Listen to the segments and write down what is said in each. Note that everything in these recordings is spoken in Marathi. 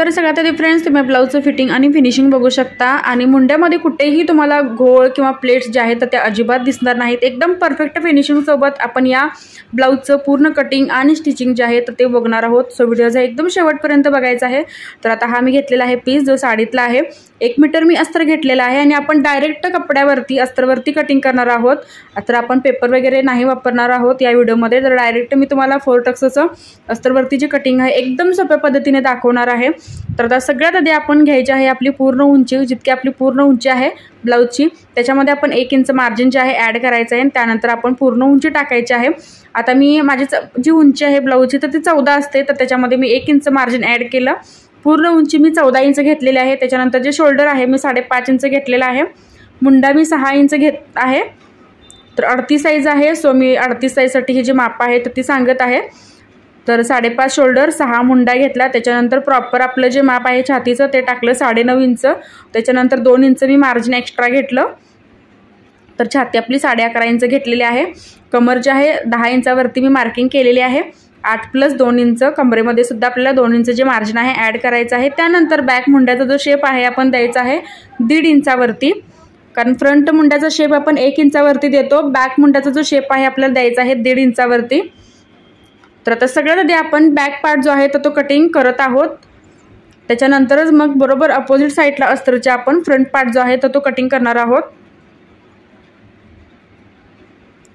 तर सगळ्यात आधी फ्रेंड्स तुम्ही ब्लाऊजचं फिटिंग आणि फिनिशिंग बघू शकता आणि मुंड्यामध्ये कुठेही तुम्हाला घोळ किंवा प्लेट्स जे आहेत तर त्या अजिबात दिसणार नाहीत। एकदम परफेक्ट फिनिशिंग सोबत आपण या ब्लाऊजचं पूर्ण कटिंग आणि स्टिचिंग जे आहे तर ते बघणार आहोत। सो व्हिडिओ एकदम शेवटपर्यंत बघायचा आहे। तर आता हा मी घेतलेला आहे पीस जो साडीतला आहे, 1 मीटर मी अस्तर घेतलेला आहे आणि आपण डायरेक्ट कपड्यावरती अस्तरवरती कटिंग करणार आहोत। तर आपण पेपर वगैरे नाही वापरणार आहोत या व्हिडिओमध्ये। तर डायरेक्ट मी तुम्हाला 4 टक्सचं अस्तरवरती जे कटिंग आहे एकदम सोप्या पद्धतीने दाखवणार आहे। तर आता सगळ्यात आधी आपण घ्यायची आहे आपली पूर्ण उंची, जितकी आपली पूर्ण उंची आहे ब्लाऊजची त्याच्यामध्ये आपण 1 इंच मार्जिन जे आहे ॲड करायचं आहे आणि त्यानंतर आपण पूर्ण उंची टाकायची आहे। आता मी माझी जी उंची आहे ब्लाऊजची तर ती 14 असते, तर त्याच्यामध्ये मी 1 इंच मार्जिन ॲड केलं। पूर्ण उंची मी 14 इंच घेतलेली आहे। त्याच्यानंतर जे शोल्डर आहे मी 5.5 इंच घेतलेला आहे। मुंडा मी 6 इंच घेत आहे। तर 38 साईज आहे, सो मी 38 साईजसाठी ही जी माप आहे तर ती सांगत आहे। तर 5.5 शोल्डर, 6 मुंडा घेतला। त्याच्यानंतर प्रॉपर आपलं जे माप आहे छातीचं ते टाकलं 9.5 इंच। त्याच्यानंतर 2 इंच मी मार्जिन एक्स्ट्रा घेतलं। तर छाती आपली 11.5 इंच घेतलेली आहे। कमर जे आहे 10 इंचावरती मी मार्किंग केलेली आहे। 8 + 2 इंच कमरेमध्ये सुद्धा आपल्याला 2 इंच जे मार्जिन आहे ॲड करायचं आहे। त्यानंतर बॅक मुंड्याचा जो शेप आहे आपण द्यायचा आहे 1.5 इंचावरती, कारण फ्रंट मुंड्याचा शेप आपण 1 इंचावरती देतो, बॅक मुंड्याचा जो शेप आहे आपल्याला द्यायचा आहे 1.5 इंचावरती। तर आता सगळ्यात आधी आपण बॅक पार्ट जो आहे तो कटिंग करत आहोत। त्याच्यानंतरच मग बरोबर अपोजिट साईडला अस्तरच्या आपण फ्रंट पार्ट जो आहे तो कटिंग करणार आहोत।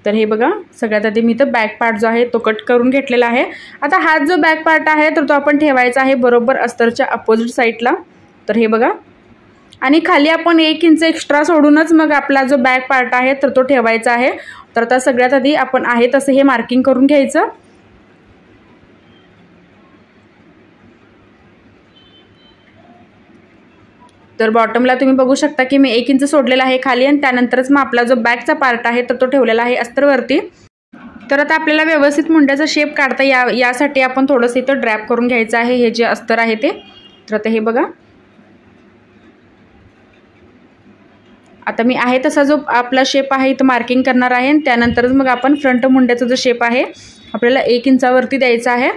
तर हे बघा सगळ्यात आधी मी तर बॅक पार्ट जो आहे तो कट करून घेतलेला आहे। आता हा जो बॅक पार्ट आहे तर तो आपण ठेवायचा आहे बरोबर अस्तरच्या अपोजिट साईडला। तर हे बघा आणि खाली आपण 1 इंच एक्स्ट्रा सोडूनच मग आपला जो बॅक पार्ट आहे तर तो ठेवायचा आहे। तर आता सगळ्यात आधी आपण आहे तसं हे मार्किंग करून घ्यायचं। तर बॉटमला तुम्ही बघू शकता की मी 1 इंच सोडलेला आहे खाली आणि त्यानंतरच मग आपला जो बॅकचा पार्ट आहे तर तो ठेवलेला आहे अस्तरवरती। तर आता आपल्याला व्यवस्थित मुंड्याचा शेप काढता यासाठी आपण थोडंसं इथं ड्रॅप करून घ्यायचं आहे हे जे अस्तर आहे ते। तर आता हे बघा आता मी आहे तसा जो आपला शेप आहे इथं मार्किंग करणार आहे आणि त्यानंतरच मग आपण फ्रंट मुंड्याचा जो शेप आहे आपल्याला 1 इंचावरती द्यायचा आहे,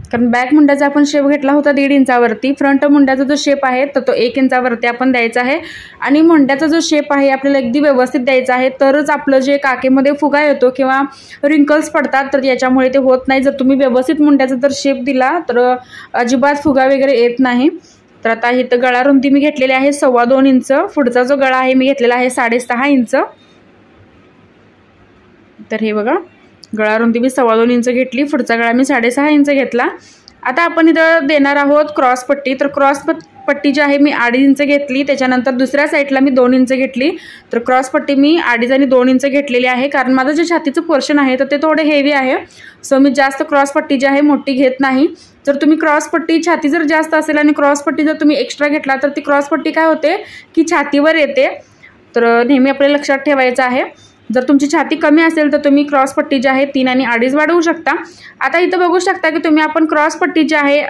कारण बॅक मुंड्याचा आपण शेप घेतला होता 1.5 इंचावरती। फ्रंट मुंड्याचा जो शेप आहे तर तो 1 इंचावरती आपण द्यायचा आहे आणि मुंड्याचा जो शेप आहे आपल्याला अगदी व्यवस्थित द्यायचा आहे, तरच आपलं जे काकेमध्ये फुगा येतो किंवा रिंकल्स पडतात तर याच्यामुळे ते होत नाही। जर तुम्ही व्यवस्थित मुंड्याचा जर शेप दिला तर अजिबात फुगा वगैरे येत नाही। तर आता इथं गळा रुंदी मी घेतलेली आहे 2.25 इंच, पुढचा जो गळा आहे मी घेतलेला आहे 6.5 इंच। तर हे बघा गळा रुंदी मी 2.25 इंच घेतली, पुढचा गळा मी 6.5 इंच घेतला। आता आपण इथं देणार आहोत क्रॉस पट्टी। तर क्रॉस पट्टी जी आहे मी 2.5 इंच घेतली, त्याच्यानंतर दुसऱ्या साईडला मी 2 इंच घेतली। तर क्रॉस पट्टी मी 2.5 आणि 2 इंच घेतलेली आहे, कारण माझं जे छातीचं पोर्शन आहे तर ते थोडे हेवी आहे, सो मी जास्त क्रॉस पट्टी जी आहे मोठी घेत नाही। जर तुम्ही क्रॉस पट्टी छाती जर जास्त असेल आणि क्रॉस पट्टी जर तुम्ही एक्स्ट्रा घेतला तर ती क्रॉस पट्टी काय होते की छातीवर येते, तर नेहमी आपल्याला लक्षात ठेवायचं आहे। जर तुमची छाती कमी असेल तर तुम्ही क्रॉस पट्टी जी आहे 3 आणि 2.5 वाढवू शकता। आता इथं बघू शकता की तुम्ही आपण क्रॉस पट्टी जी आहे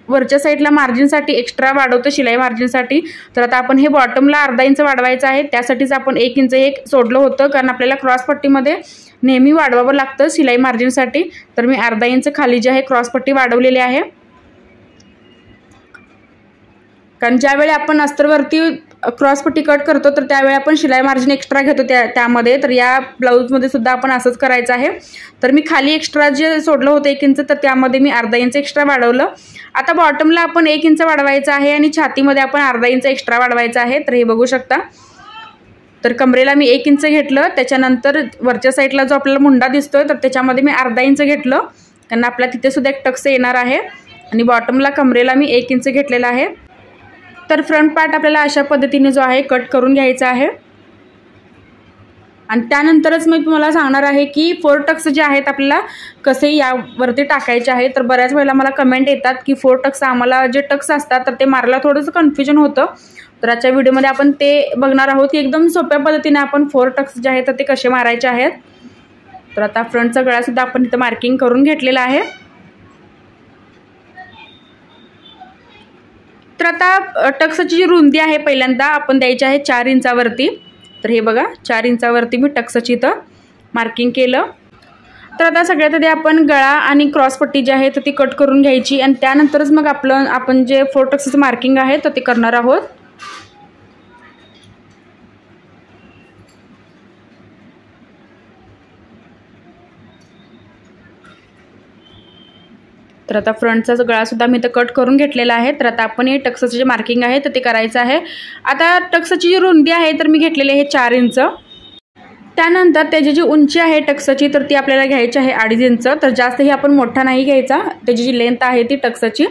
वरच्या साईडला मार्जिनसाठी एक्स्ट्रा वाढवतो शिलाई मार्जिनसाठी। तर आता आपण हे बॉटमला 1/2 इंच वाढवायचं आहे, त्यासाठीच आपण 1 इंच हे सोडलं होतं, कारण आपल्याला क्रॉस पट्टीमध्ये नेहमी वाढवावं लागतं शिलाई मार्जिनसाठी। तर मी 1/2 इंच खाली जी आहे क्रॉस पट्टी वाढवलेली आहे, कारण ज्यावेळी आपण अस्तरवरती क्रॉस पट्टी कट करतो तर त्यावेळी आपण शिलाई मार्जिन एक्स्ट्रा घेतो त्यामध्ये। तर या ब्लाऊजमध्ये सुद्धा आपण असंच करायचं आहे। तर मी खाली एक्स्ट्रा जे सोडलं होतं 1 इंच तर त्यामध्ये मी 1/2 इंच एक्स्ट्रा वाढवलं। आता बॉटमला आपण 1 इंच वाढवायचं आहे आणि छातीमध्ये आपण 1/2 इंच एक्स्ट्रा वाढवायचं आहे। तर हे बघू शकता। तर कमरेला मी 1 इंच घेतलं, त्याच्यानंतर वरच्या साईडला जो आपल्याला मुंडा दिसतोय तर त्याच्यामध्ये मी 1/2 इंच घेतलं, कारण आपल्या तिथे सुद्धा 1 टक्स येणार आहे आणि बॉटमला कमरेला मी 1 इंच घेतलेला आहे। तर फ्रंट पार्ट आपल्याला अशा पद्धतीने जो आहे कट करून घ्यायचा आहे आणि त्यानंतरच मी तुम्हाला सांगणार आहे की 4 टक्स जे आहेत आपल्याला कसे यावरती टाकायचे आहे। तर बऱ्याच वेळेला मला कमेंट येतात की 4 टक्स आम्हाला जे टक्स असतात तर ते मारायला थोडंसं कन्फ्युजन होतं। तर आजच्या व्हिडिओमध्ये आपण ते बघणार आहोत की एकदम सोप्या पद्धतीने आपण 4 टक्स जे आहेत तर ते कसे मारायचे आहेत। तर आता फ्रंटचा गळासुद्धा आपण इथं मार्किंग करून घेतलेला आहे। तर आता टक्सची जी रुंदी आहे पहिल्यांदा आपण द्यायची आहे 4 इंचावरती। तर हे बघा 4 इंचावरती मी टक्सची इथं मार्किंग केलं तर आता सगळ्यात आधी आपण गळा आणि क्रॉसपट्टी जी आहे तर ती कट करून घ्यायची आणि त्यानंतरच मग आपण जे 4 टक्सचं मार्किंग आहे तर ते करणार आहोत. तर आता फ्रंटचा गळा सुद्धा मी इथं कट करून घेतलेला आहे. तर आता आपण हे टक्सचं जे मार्किंग आहे तर ते करायचं आहे. आता टक्सची जी रुंदी आहे तर मी घेतलेली आहे 4 इंच. त्यानंतर त्याची जी उंची आहे टक्सची तर ती आपल्याला घ्यायची आहे 2.5 इंच. तर जास्तही आपण मोठा नाही घ्यायचा. त्याची जी लेंथ आहे ती टक्सची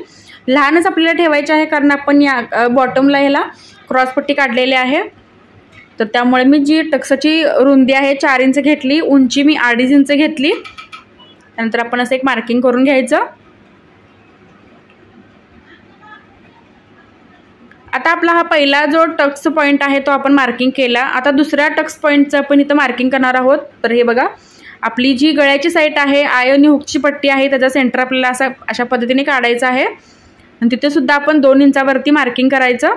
लहानच आपल्याला ठेवायची आहे, कारण आपण या बॉटमला ह्याला क्रॉसपट्टी काढलेली आहे. तर त्यामुळे मी जी टक्सची रुंदी आहे 4 इंच घेतली, उंची मी 2.5 इंच घेतली. त्यानंतर आपण असं एक मार्किंग करून घ्यायचं. आता आपला हा पहिला जो टक्स पॉईंट आहे तो आपण मार्किंग केला. आता दुसऱ्या टक्स पॉईंटचं आपण इथं मार्किंग करणार आहोत. तर हे बघा, आपली जी गळ्याची साईड आहे आय आणि हुकची पट्टी आहे त्याचा सेंटर आपल्याला अशा पद्धतीने काढायचा आहे आणि तिथे सुद्धा आपण 2 इंचावरती मार्किंग करायचं.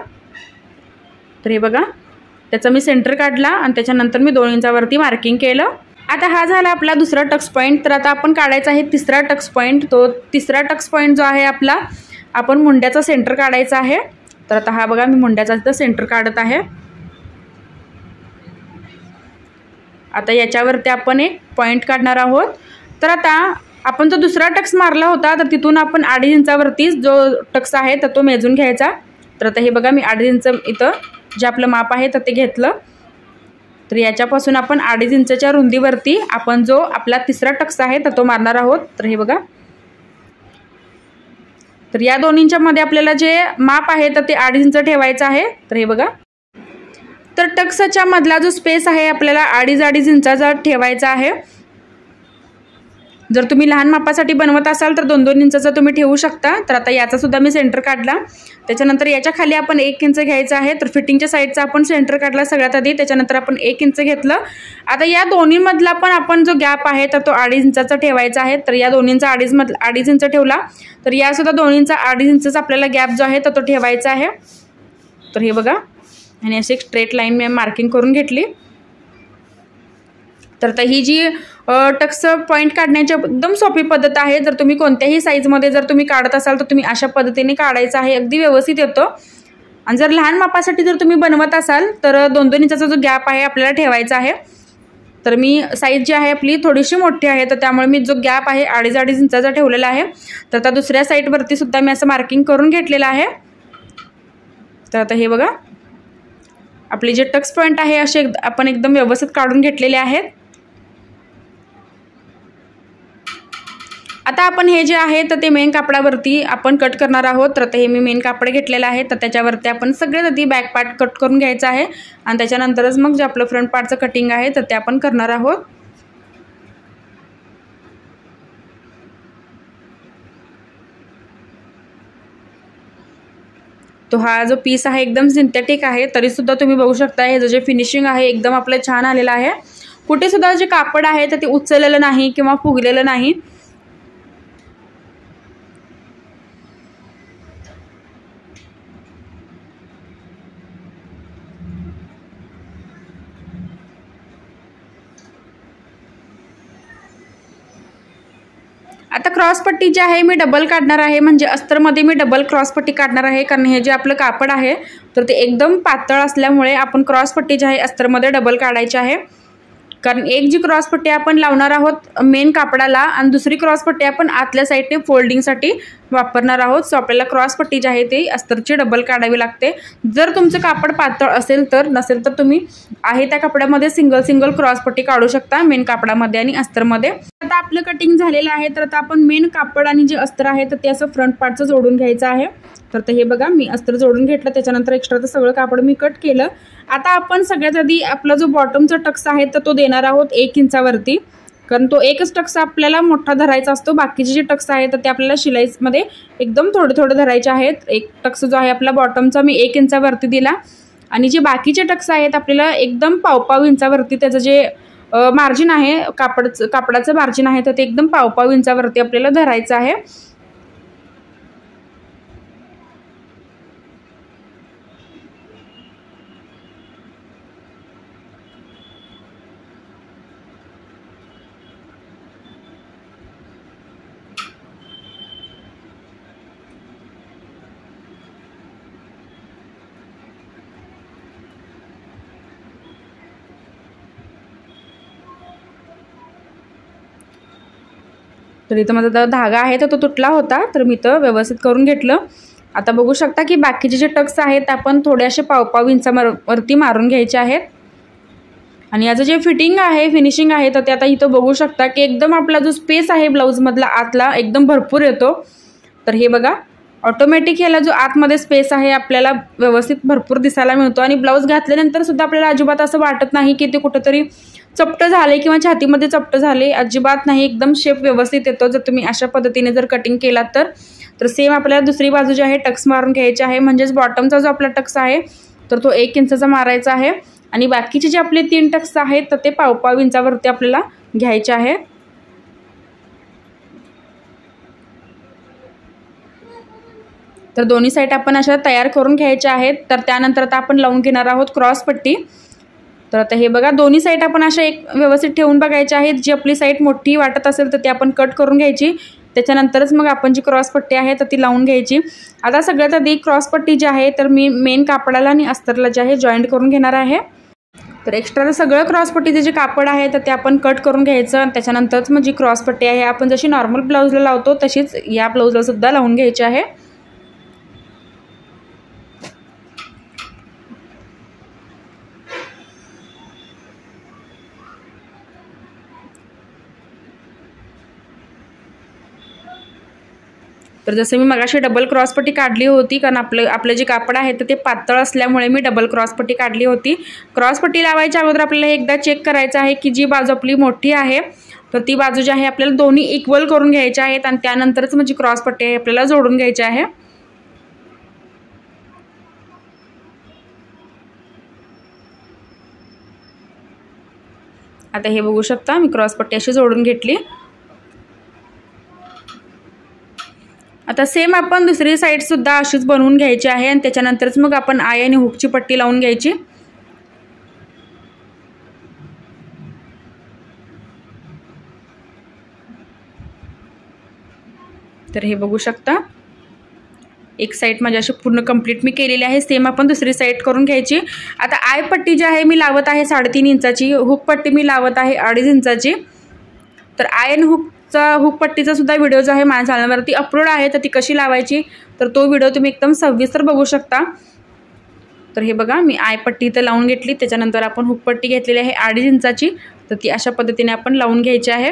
तर हे बघा, त्याचा मी सेंटर काढला आणि त्याच्यानंतर मी 2 इंचावरती मार्किंग केलं. आता हा झाला आपला दुसरा टक्स पॉईंट. तर आता आपण काढायचा आहे तिसरा टक्स पॉईंट. तो तिसरा टक्स पॉईंट जो आहे आपला, आपण मुंड्याचा सेंटर काढायचा आहे. तर आता हा बघा, मी मुंड्याचा इथं सेंटर काढत आहे. आता याच्यावरती आपण एक पॉईंट काढणार आहोत. तर आता आपण जो दुसरा टक्स मारला होता तर तिथून आपण 2.5 इंचावरती जो टक्स आहे तर तो मेजून घ्यायचा. तर आता हे बघा, मी 2.5 इंच इथं जे आपलं माप आहे तर ते घेतलं. तर याच्यापासून आपण 2.5 इंचच्या रुंदीवरती आपण जो आपला तिसरा टक्स आहे तर तो मारणार आहोत. तर हे बघा, तर या दोन्हींच्या मध्ये आपल्याला जे माप आहे तर ते 2.5 इंच ठेवायचं आहे. तर हे बघा, तर टक्सच्या मधला जो स्पेस आहे आपल्याला 2.5 इंचाचा ठेवायचा आहे. जर तुम्ही लहान मापासाठी बनवत असाल तर 2-2 इंचाचा तुम्ही ठेवू शकता. तर आता याचा सुद्धा मी सेंटर काढला. त्याच्यानंतर याच्या खाली आपण 1 इंच घ्यायचं आहे. तर फिटिंगच्या साईडचा आपण सेंटर काढला सगळ्यात आधी. त्याच्यानंतर आपण 1 इंच घेतलं. आता या दोन्हीमधला पण आपण जो गॅप आहे तर तो 2.5 इंचाचा ठेवायचा आहे. तर या दोन्हींचा 2.5 इंच ठेवला. तर या सुद्धा दोन्हींचा 2.5 इंचचा आपल्याला गॅप जो आहे तर तो ठेवायचा आहे. तर हे बघा, आणि अशी एक स्ट्रेट लाईन मी मार्किंग करून घेतली. तर आता ही जी टक्स पॉईंट काढण्याची एकदम सोपी पद्धत आहे. जर तुम्ही कोणत्याही साईजमध्ये जर तुम्ही काढत असाल तर तुम्ही अशा पद्धतीने काढायचं आहे, अगदी व्यवस्थित येतो. आणि जर लहान मापासाठी जर तुम्ही बनवत असाल तर 2-2 इंचाचा जो गॅप आहे आपल्याला ठेवायचा आहे. तर मी साईज जी आहे आपली थोडीशी मोठी आहे, तर त्यामुळे मी जो गॅप आहे 2.5 इंचाचा ठेवलेला आहे. तर आता दुसऱ्या साईडवरती सुद्धा मी असं मार्किंग करून घेतलेलं आहे. तर आता हे बघा, आपले जे टक्स पॉईंट आहे असे आपण एकदम व्यवस्थित काढून घेतलेले आहेत. आता आपण हे जे आहे तर ते मेन कापडावरती आपण कट करणार आहोत. तर आता हे मी मेन कापड घेतलेलं आहे. तर त्याच्यावरती आपण सगळ्यात आधी बॅक पार्ट कट करून घ्यायचा आहे आणि त्याच्यानंतरच मग जे आपलं फ्रंट पार्टचं कटिंग आहे तर ते आपण करणार आहोत. तो हा जो पीस आहे एकदम सिंथेटिक आहे, तरीसुद्धा तुम्ही बघू शकता हे जे फिनिशिंग आहे एकदम आपलं छान आलेलं आहे. कुठे सुद्धा जे कापड आहे तर ते उचललेलं नाही किंवा फुगलेलं नाही. आता क्रॉसपट्टी जी आहे मी डबल काढणार आहे, म्हणजे अस्तरमध्ये मी डबल क्रॉसपट्टी काढणार आहे. कारण हे जे आपलं कापड आहे तर ते एकदम पातळ असल्यामुळे आपण क्रॉसपट्टी जी आहे अस्तरमध्ये डबल काढायची आहे. कारण एक जी क्रॉसपट्टी आपण लावणार आहोत मेन कापडाला आणि दुसरी क्रॉसपट्टी आपण आतल्या साईडने फोल्डिंगसाठी वापरणार आहोत. सो आपल्याला क्रॉसपट्टी जी आहे ती अस्तरची डबल काढावी लागते. जर तुमचं कापड पातळ असेल तर, नसेल तर तुम्ही आहे त्या कपड्यामध्ये सिंगल क्रॉसपट्टी काढू शकता मेन कापडामध्ये आणि अस्तरमध्ये. आता आपलं कटिंग झालेलं आहे. तर आता आपण मेन कापड आणि जे अस्तर आहे तर ते असं फ्रंट पार्टचं जोडून घ्यायचं आहे. तर हे बघा, मी अस्तर जोडून घेतलं, त्याच्यानंतर एक्स्ट्राचं सगळं कापड मी कट केलं. आता आपण सगळ्यात आधी आपला जो बॉटमचा टक्स आहे तर तो देणार आहोत 1 इंचावरती. कारण तो एकच टक्स आपल्याला मोठा धरायचा असतो. बाकीचे जे टक्स आहेत तर ते आपल्याला शिलाईमध्ये एकदम थोडे धरायचे आहेत. एक टक्स जो आहे आपला बॉटमचा मी 1 इंचावरती दिला आणि जे बाकीचे टक्स आहेत आपल्याला एकदम पाव इंचावरती त्याचं जे मार्जिन आहे कापडाचं मार्जिन आहे तर ते एकदम पाव इंचावरती आपल्याला धरायचं आहे. तर इथं माझा धागा आहे तर तो तुटला होता, तर मी तो व्यवस्थित करून घेतलं. आता बघू शकता की बाकीचे जे टक्स आहेत आपण थोडेसे पाव इंचावरती मारून घ्यायचे आहेत. आणि याचं जे फिटिंग आहे, फिनिशिंग आहे, तर ते आता इथं बघू शकता की एकदम आपला जो स्पेस आहे ब्लाऊजमधला आतला एकदम भरपूर येतो. तर हे बघा, ऑटोमॅटिक ह्याला जो आतमध्ये स्पेस आहे आपल्याला व्यवस्थित भरपूर दिसायला मिळतो. आणि ब्लाऊज घातल्यानंतर सुद्धा आपल्याला अजिबात असं वाटत नाही की ते कुठंतरी चपटं झाले किंवा छातीमध्ये चपटं झाले, अजिबात नाही. एकदम शेप व्यवस्थित येतो जर तुम्ही अशा पद्धतीने जर कटिंग केलात तर सेम आपल्याला दुसरी बाजू जी आहे टक्स मारून घ्यायची आहे. म्हणजेच बॉटमचा जो आपला टक्स आहे तर तो 1 इंचाचा मारायचा आहे. आणि बाकीचे जे आपले 3 टक्स आहेत तर ते पाव इंचावरती आपल्याला घ्यायचे आहे. तर दोन्ही साईड आपण अशा तयार करून घ्यायच्या आहेत. तर त्यानंतर आता आपण लावून घेणार आहोत क्रॉस पट्टी. तर आता हे बघा, दोन्ही साईड आपण अशा एक व्यवस्थित ठेवून बघायच्या आहेत. जी आपली साईड मोठी वाटत असेल तर ती आपण कट करून घ्यायची. त्याच्यानंतरच मग आपण जी क्रॉस पट्टी आहे तर ती लावून घ्यायची. आता सगळ्यात आधी क्रॉस पट्टी जी आहे तर मी मेन कापडाला आणि अस्तरला जे आहे जॉईंट करून घेणार आहे. तर एक्स्ट्राचं सगळं क्रॉसपट्टीचे जे कापड आहे तर ते आपण कट करून घ्यायचं. त्याच्यानंतरच मग जी क्रॉसपट्टी आहे आपण जशी नॉर्मल ब्लाऊजला लावतो तशीच या ब्लाऊजला सुद्धा लावून घ्यायची आहे. तर जसं मी मगाशी डबल क्रॉसपट्टी काढली होती, कारण आपलं जे कापड आहे तर ते पातळ असल्यामुळे मी डबल क्रॉसपट्टी काढली होती. क्रॉसपट्टी लावायच्या अगोदर आपल्याला एकदा चेक करायचं आहे की जी बाजू आपली मोठी आहे तर ती बाजू जी आहे आपल्याला दोन्ही इक्वल करून घ्यायच्या आहेत. आणि त्यानंतरच म्हणजे क्रॉसपट्टी आहे आपल्याला जोडून घ्यायची आहे. आता हे बघू शकता मी क्रॉसपट्टी अशी जोडून घेतली. आता सेम आपण दुसरी साईड सुद्धा अशीच बनवून घ्यायची आहे. आणि त्याच्यानंतरच मग आपण आय आणि हुकची पट्टी लावून घ्यायची. तर हे बघू शकता, एक साईड माझी अशी पूर्ण कंप्लीट मी केलेली आहे. सेम आपण दुसरी साईड करून घ्यायची. आता आय पट्टी जी आहे मी लावत आहे 3.5 इंचाची, हुक पट्टी मी लावत आहे 2.5 इंचाची. तर आय आणि हुक पट्टीचा सुद्धा व्हिडिओ जो आहे माझ्या चॅनलवरती अपलोड आहे, तर ती कशी लावायची तर तो व्हिडिओ तुम्ही एकदम सविस्तर बघू शकता. तर हे बघा, मी आय पट्टी इथं लावून घेतली. त्याच्यानंतर आपण हुक पट्टी घेतलेली आहे 2.5 इंचाची, तर ती अशा पद्धतीने आपण लावून घ्यायची आहे.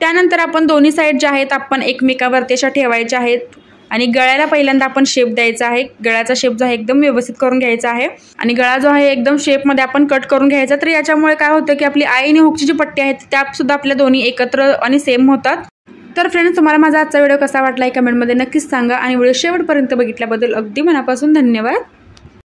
त्यानंतर आपण दोन्ही साईड ज्या आहेत आपण एकमेकावरती अशा ठेवायच्या आहेत. आणि गळ्याला पहिल्यांदा आपण शेप द्यायचा आहे. गळ्याचा शेप जो आहे एकदम व्यवस्थित करून घ्यायचा आहे. आणि गळा जो आहे एकदम शेपमध्ये आपण कट करून घ्यायचा. तर याच्यामुळे काय होतं की आपली आय आणि हुकची जी पट्टी आहेत त्या सुद्धा आपल्या दोन्ही एकत्र आणि सेम होतात. तर फ्रेंड्स, तुम्हाला माझा आजचा व्हिडिओ कसा वाटला कमेंटमध्ये नक्कीच सांगा. आणि व्हिडिओ शेवटपर्यंत बघितल्याबद्दल अगदी मनापासून धन्यवाद.